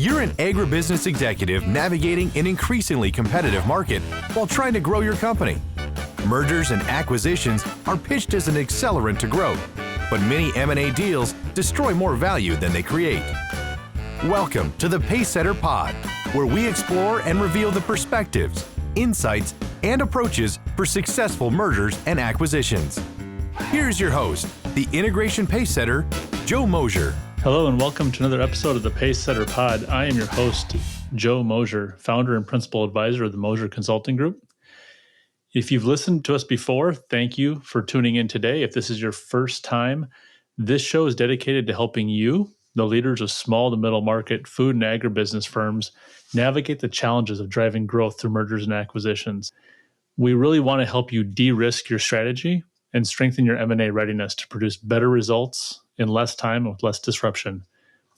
You're an agribusiness executive navigating an increasingly competitive market while trying to grow your company. Mergers and acquisitions are pitched as an accelerant to growth, but many M&A deals destroy more value than they create. Welcome to the Pacesetter Pod, where we explore and reveal the perspectives, insights, and approaches for successful mergers and acquisitions. Here's your host, the Integration Pacesetter, Joe Mosher. Hello and welcome to another episode of the Pacesetter Pod. I am your host, Joe Mosher, founder and principal advisor of the Mosher Consulting Group. If you've listened to us before, thank you for tuning in today. If this is your first time, this show is dedicated to helping you, the leaders of small to middle market food and agribusiness firms, navigate the challenges of driving growth through mergers and acquisitions. We really want to help you de-risk your strategy and strengthen your M&A readiness to produce better results in less time and with less disruption.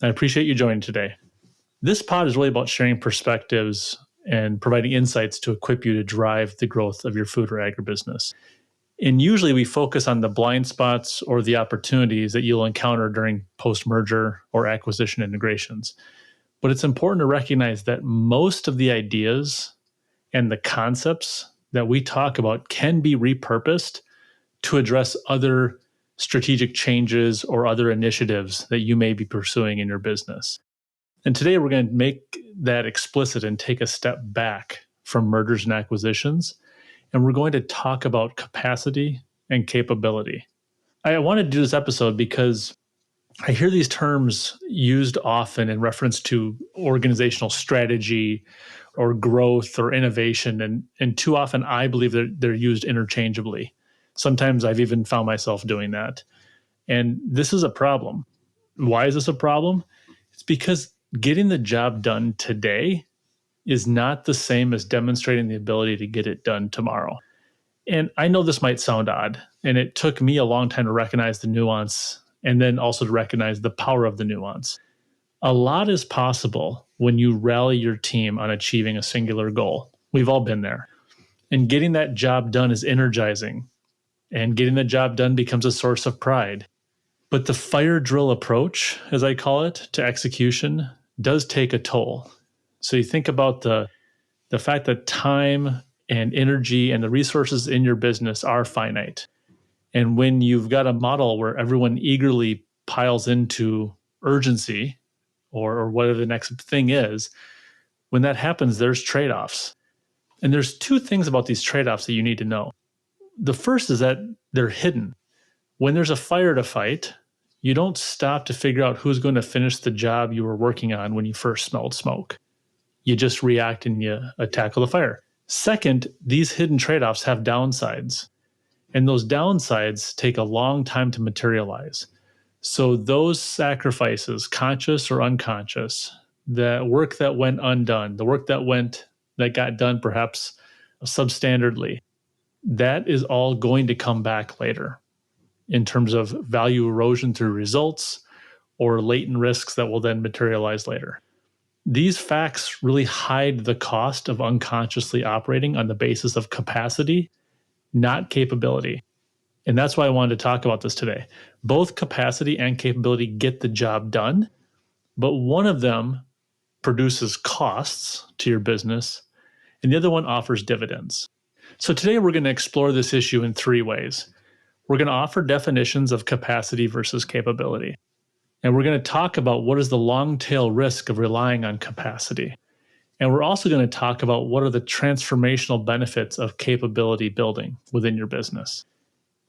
I appreciate you joining today. This pod is really about sharing perspectives and providing insights to equip you to drive the growth of your food or agribusiness. And usually we focus on the blind spots or the opportunities that you'll encounter during post-merger or acquisition integrations. But it's important to recognize that most of the ideas and the concepts that we talk about can be repurposed to address other strategic changes or other initiatives that you may be pursuing in your business. And today we're going to make that explicit and take a step back from mergers and acquisitions. And we're going to talk about capacity and capability. I wanted to do this episode because I hear these terms used often in reference to organizational strategy or growth or innovation. And too often I believe that they're used interchangeably. Sometimes I've even found myself doing that. And this is a problem. Why is this a problem? It's because getting the job done today is not the same as demonstrating the ability to get it done tomorrow. And I know this might sound odd, and it took me a long time to recognize the nuance and then also to recognize the power of the nuance. A lot is possible when you rally your team on achieving a singular goal. We've all been there. And getting that job done is energizing. And getting the job done becomes a source of pride. But the fire drill approach, as I call it, to execution does take a toll. So you think about the fact that time and energy and the resources in your business are finite. And when you've got a model where everyone eagerly piles into urgency or whatever the next thing is, when that happens, there's trade-offs. And there's two things about these trade-offs that you need to know. The first is that they're hidden. When there's a fire to fight, you don't stop to figure out who's going to finish the job you were working on when you first smelled smoke. You just react and you tackle the fire. Second, these hidden trade-offs have downsides. And those downsides take a long time to materialize. So those sacrifices, conscious or unconscious, the work that went undone, the work that got done perhaps substandardly, that is all going to come back later in terms of value erosion through results or latent risks that will then materialize later. These facts really hide the cost of unconsciously operating on the basis of capacity, not capability. And that's why I wanted to talk about this today. Both capacity and capability get the job done, but one of them produces costs to your business, and the other one offers dividends. So today we're going to explore this issue in three ways. We're going to offer definitions of capacity versus capability. And we're going to talk about what is the long tail risk of relying on capacity. And we're also going to talk about what are the transformational benefits of capability building within your business.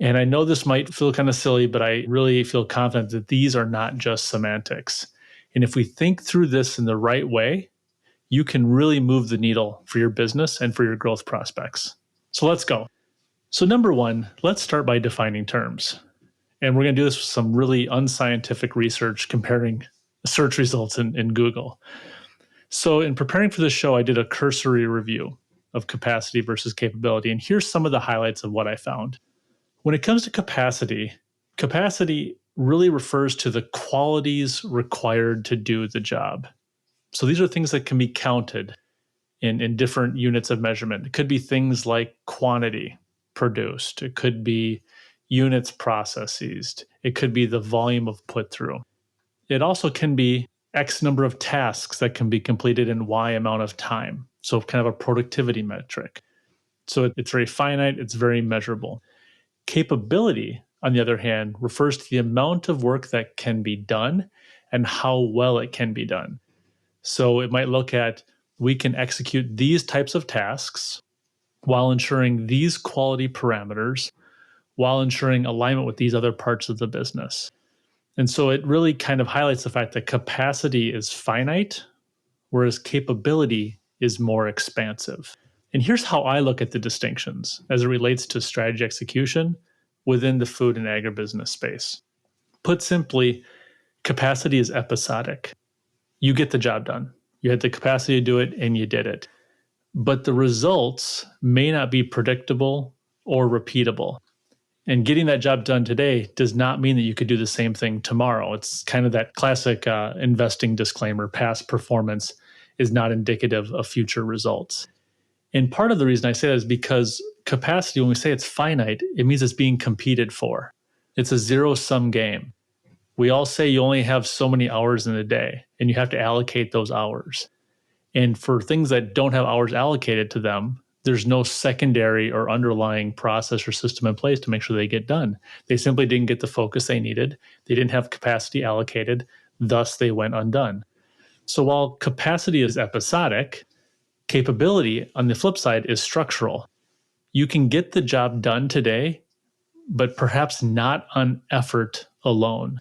And I know this might feel kind of silly, but I really feel confident that these are not just semantics. And if we think through this in the right way, you can really move the needle for your business and for your growth prospects. So let's go. So number one, let's start by defining terms. And we're going to do this with some really unscientific research comparing search results in Google. So in preparing for this show, I did a cursory review of capacity versus capability. And here's some of the highlights of what I found. When it comes to capacity really refers to the qualities required to do the job. So these are things that can be counted in different units of measurement. It could be things like quantity produced. It could be units processed. It could be the volume of put through. It also can be X number of tasks that can be completed in Y amount of time. So kind of a productivity metric. So it's very finite, it's very measurable. Capability, on the other hand, refers to the amount of work that can be done and how well it can be done. So it might look at, we can execute these types of tasks while ensuring these quality parameters, while ensuring alignment with these other parts of the business. And so it really kind of highlights the fact that capacity is finite, whereas capability is more expansive. And here's how I look at the distinctions as it relates to strategy execution within the food and agribusiness space. Put simply, capacity is episodic. You get the job done. You had the capacity to do it and you did it. But the results may not be predictable or repeatable. And getting that job done today does not mean that you could do the same thing tomorrow. It's kind of that classic investing disclaimer: past performance is not indicative of future results. And part of the reason I say that is because capacity, when we say it's finite, it means it's being competed for. It's a zero-sum game. We all say you only have so many hours in a day, and you have to allocate those hours. And for things that don't have hours allocated to them, there's no secondary or underlying process or system in place to make sure they get done. They simply didn't get the focus they needed. They didn't have capacity allocated, thus they went undone. So while capacity is episodic, capability, on the flip side, is structural. You can get the job done today, but perhaps not on effort alone.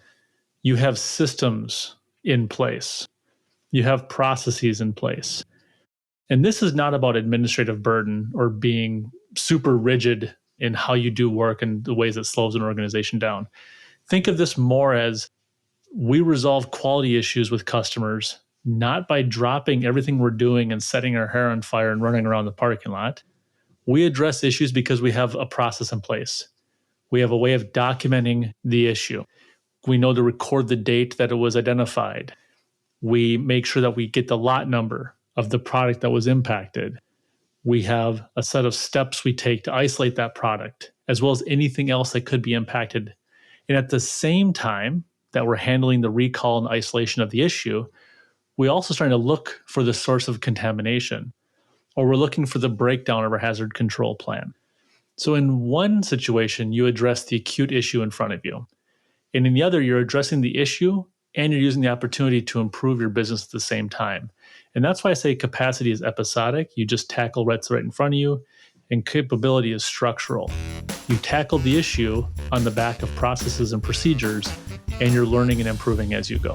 You have systems in place. You have processes in place. And this is not about administrative burden or being super rigid in how you do work and the ways it slows an organization down. Think of this more as, we resolve quality issues with customers, not by dropping everything we're doing and setting our hair on fire and running around the parking lot. We address issues because we have a process in place. We have a way of documenting the issue. We know to record the date that it was identified. We make sure that we get the lot number of the product that was impacted. We have a set of steps we take to isolate that product, as well as anything else that could be impacted. And at the same time that we're handling the recall and isolation of the issue, we're also starting to look for the source of contamination, or we're looking for the breakdown of our hazard control plan. So in one situation, you address the acute issue in front of you. And in the other, you're addressing the issue and you're using the opportunity to improve your business at the same time. And that's why I say capacity is episodic. You just tackle what's right in front of you. And capability is structural. You tackle the issue on the back of processes and procedures, and you're learning and improving as you go.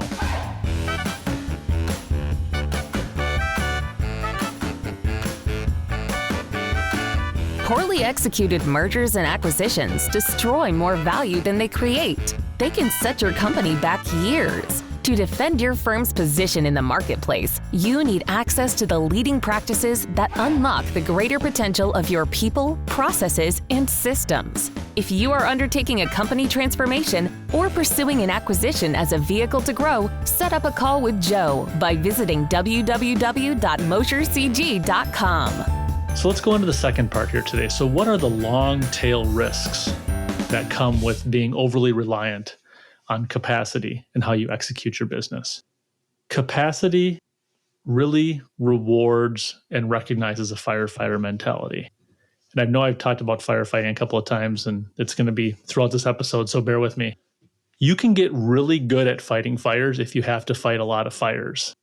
Poorly executed mergers and acquisitions destroy more value than they create. They can set your company back years. To defend your firm's position in the marketplace, you need access to the leading practices that unlock the greater potential of your people, processes, and systems. If you are undertaking a company transformation or pursuing an acquisition as a vehicle to grow, set up a call with Joe by visiting www.moshercg.com. So let's go into the second part here today. So what are the long tail risks that come with being overly reliant on capacity and how you execute your business? Capacity really rewards and recognizes a firefighter mentality. And I know I've talked about firefighting a couple of times, and it's going to be throughout this episode, so bear with me. You can get really good at fighting fires if you have to fight a lot of fires.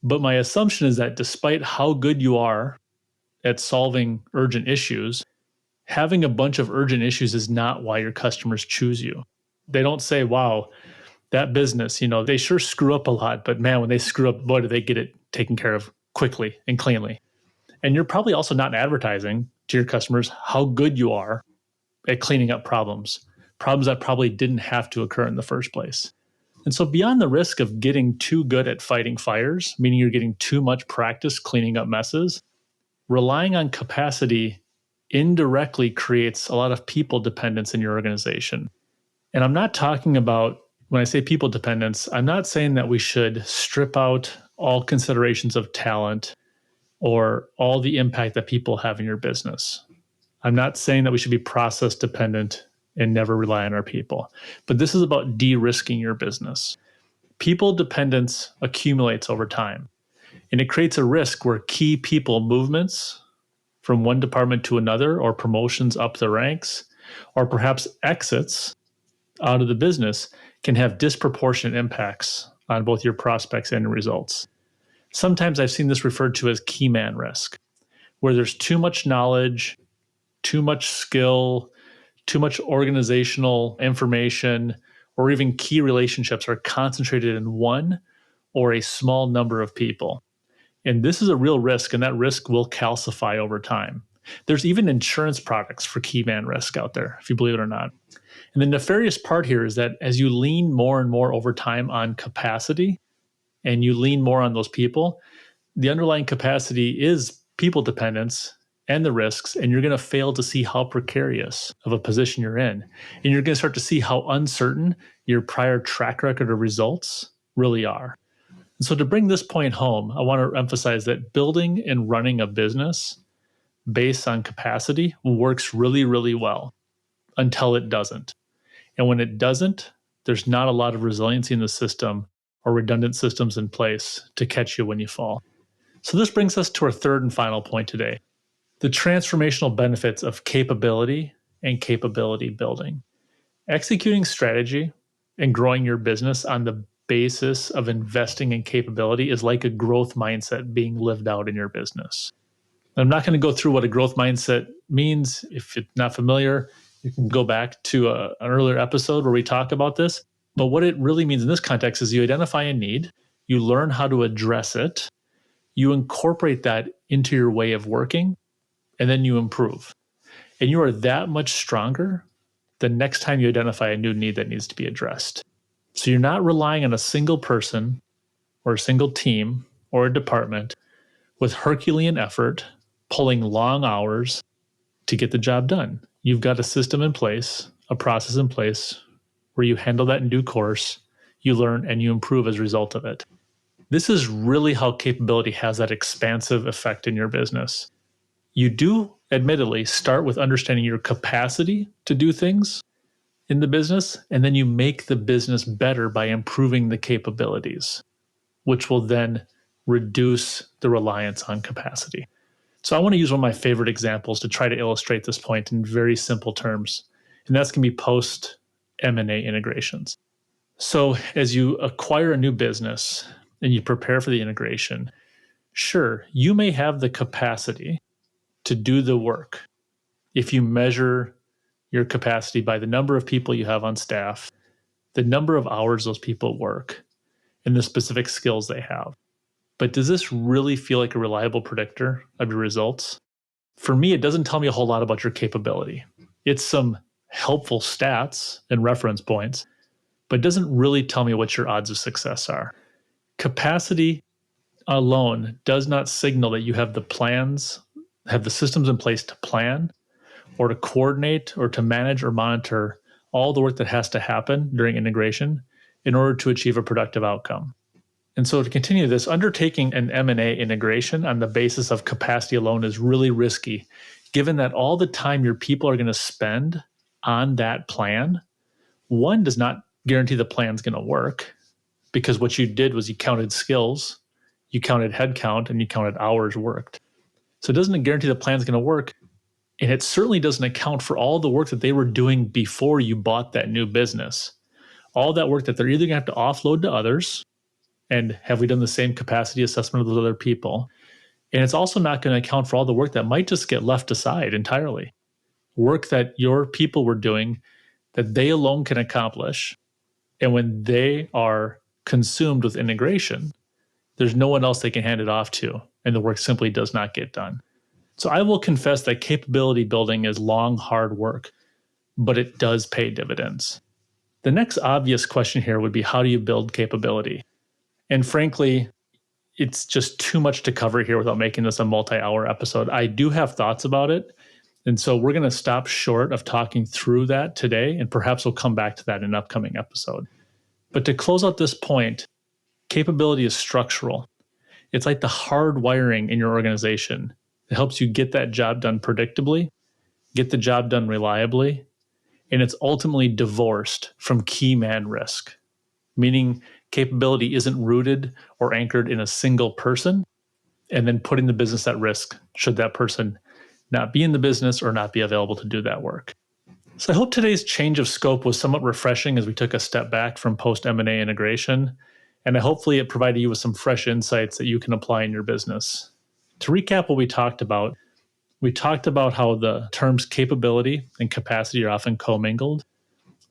But my assumption is that despite how good you are at solving urgent issues, having a bunch of urgent issues is not why your customers choose you. They don't say, wow, that business, they sure screw up a lot, but man, when they screw up, boy, do they get it taken care of quickly and cleanly. And you're probably also not advertising to your customers how good you are at cleaning up problems that probably didn't have to occur in the first place. And so beyond the risk of getting too good at fighting fires, meaning you're getting too much practice cleaning up messes, relying on capacity indirectly creates a lot of people dependence in your organization. And I'm not talking about, when I say people dependence, I'm not saying that we should strip out all considerations of talent or all the impact that people have in your business. I'm not saying that we should be process dependent and never rely on our people. But this is about de-risking your business. People dependence accumulates over time, and it creates a risk where key people movements from one department to another, or promotions up the ranks, or perhaps exits out of the business can have disproportionate impacts on both your prospects and your results. Sometimes I've seen this referred to as key man risk, where there's too much knowledge, too much skill, too much organizational information, or even key relationships are concentrated in one or a small number of people. And this is a real risk, and that risk will calcify over time. There's even insurance products for key man risk out there, if you believe it or not. And the nefarious part here is that as you lean more and more over time on capacity, and you lean more on those people, the underlying capacity is people dependence and the risks, and you're going to fail to see how precarious of a position you're in. And you're going to start to see how uncertain your prior track record of results really are. And so to bring this point home, I want to emphasize that building and running a business based on capacity works really, really well until it doesn't. And when it doesn't, there's not a lot of resiliency in the system or redundant systems in place to catch you when you fall. So this brings us to our third and final point today, the transformational benefits of capability and capability building. Executing strategy and growing your business on the basis of investing in capability is like a growth mindset being lived out in your business. I'm not going to go through what a growth mindset means. If you're not familiar, you can go back to an earlier episode where we talk about this. But what it really means in this context is you identify a need, you learn how to address it, you incorporate that into your way of working, and then you improve. And you are that much stronger the next time you identify a new need that needs to be addressed. So you're not relying on a single person or a single team or a department with herculean effort, pulling long hours to get the job done. You've got a system in place, a process in place where you handle that in due course, you learn, and you improve as a result of it. This is really how capability has that expansive effect in your business. You do, admittedly, start with understanding your capacity to do things in the business, and then you make the business better by improving the capabilities, which will then reduce the reliance on capacity. So I want to use one of my favorite examples to try to illustrate this point in very simple terms, and that's going to be post M&A integrations. So as you acquire a new business and you prepare for the integration, sure, you may have the capacity to do the work if you measure your capacity by the number of people you have on staff, the number of hours those people work, and the specific skills they have. But does this really feel like a reliable predictor of your results? For me, it doesn't tell me a whole lot about your capability. It's some helpful stats and reference points, but it doesn't really tell me what your odds of success are. Capacity alone does not signal that you have the plans, have the systems in place to plan or to coordinate or to manage or monitor all the work that has to happen during integration in order to achieve a productive outcome. And so to continue this, undertaking an M&A integration on the basis of capacity alone is really risky, given that all the time your people are going to spend on that plan, one, does not guarantee the plan's going to work, because what you did was you counted skills, you counted headcount, and you counted hours worked. So it doesn't guarantee the plan's going to work, and it certainly doesn't account for all the work that they were doing before you bought that new business. All that work that they're either going to have to offload to others, and have we done the same capacity assessment of those other people? And it's also not going to account for all the work that might just get left aside entirely. Work that your people were doing that they alone can accomplish. And when they are consumed with integration, there's no one else they can hand it off to, and the work simply does not get done. So I will confess that capability building is long, hard work, but it does pay dividends. The next obvious question here would be, how do you build capability? And frankly, it's just too much to cover here without making this a multi-hour episode. I do have thoughts about it. And so we're going to stop short of talking through that today, and perhaps we'll come back to that in an upcoming episode. But to close out this point, capability is structural. It's like the hard wiring in your organization that helps you get that job done predictably, get the job done reliably, and it's ultimately divorced from key man risk, meaning capability isn't rooted or anchored in a single person, and then putting the business at risk should that person not be in the business or not be available to do that work. So I hope today's change of scope was somewhat refreshing as we took a step back from post M&A integration, and hopefully it provided you with some fresh insights that you can apply in your business. To recap what we talked about how the terms capability and capacity are often commingled.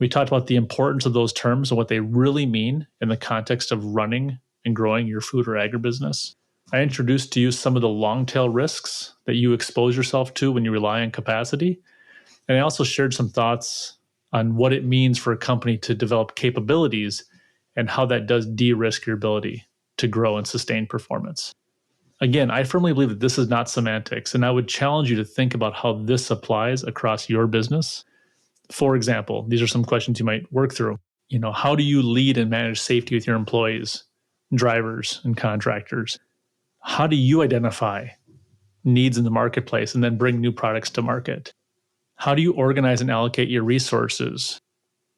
We talked about the importance of those terms and what they really mean in the context of running and growing your food or agribusiness. I introduced to you some of the long tail risks that you expose yourself to when you rely on capacity. And I also shared some thoughts on what it means for a company to develop capabilities and how that does de-risk your ability to grow and sustain performance. Again, I firmly believe that this is not semantics, and I would challenge you to think about how this applies across your business. For example, these are some questions you might work through. How do you lead and manage safety with your employees, drivers, and contractors? How do you identify needs in the marketplace and then bring new products to market? How do you organize and allocate your resources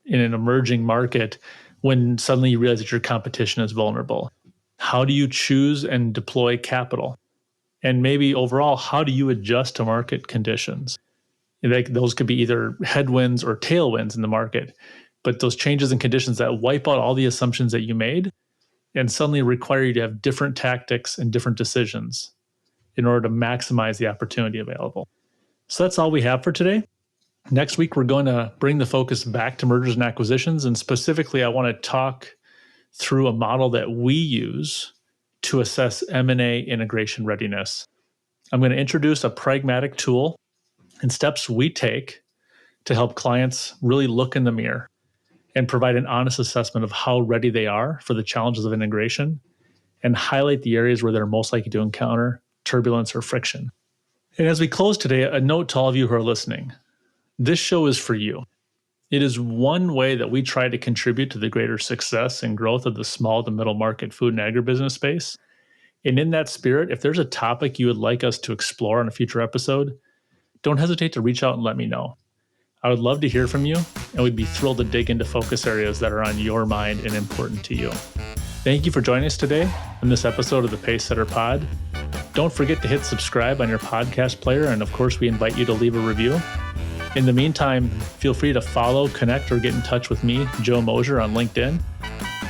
in an emerging market when suddenly you realize that your competition is vulnerable? How do you choose and deploy capital? And maybe overall, how do you adjust to market conditions? Those could be either headwinds or tailwinds in the market, but those changes in conditions that wipe out all the assumptions that you made and suddenly require you to have different tactics and different decisions in order to maximize the opportunity available. So that's all we have for today. Next week, we're going to bring the focus back to mergers and acquisitions. And specifically, I want to talk through a model that we use to assess M&A integration readiness. I'm going to introduce a pragmatic tool and steps we take to help clients really look in the mirror and provide an honest assessment of how ready they are for the challenges of integration and highlight the areas where they're most likely to encounter turbulence or friction. And as we close today, a note to all of you who are listening. This show is for you. It is one way that we try to contribute to the greater success and growth of the small to middle market food and agribusiness space. And in that spirit, if there's a topic you would like us to explore on a future episode, don't hesitate to reach out and let me know. I would love to hear from you, and we'd be thrilled to dig into focus areas that are on your mind and important to you. Thank you for joining us today on this episode of the Pacesetter Pod. Don't forget to hit subscribe on your podcast player, and of course, we invite you to leave a review. In the meantime, feel free to follow, connect, or get in touch with me, Joe Mosher, on LinkedIn,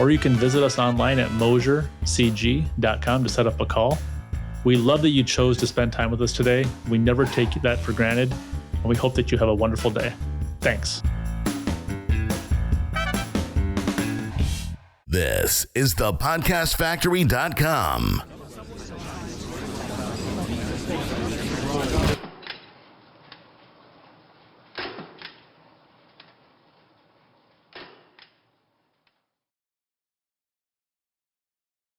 or you can visit us online at moshercg.com to set up a call. We love that you chose to spend time with us today. We never take that for granted, and we hope that you have a wonderful day. Thanks. This is the podcastfactory.com.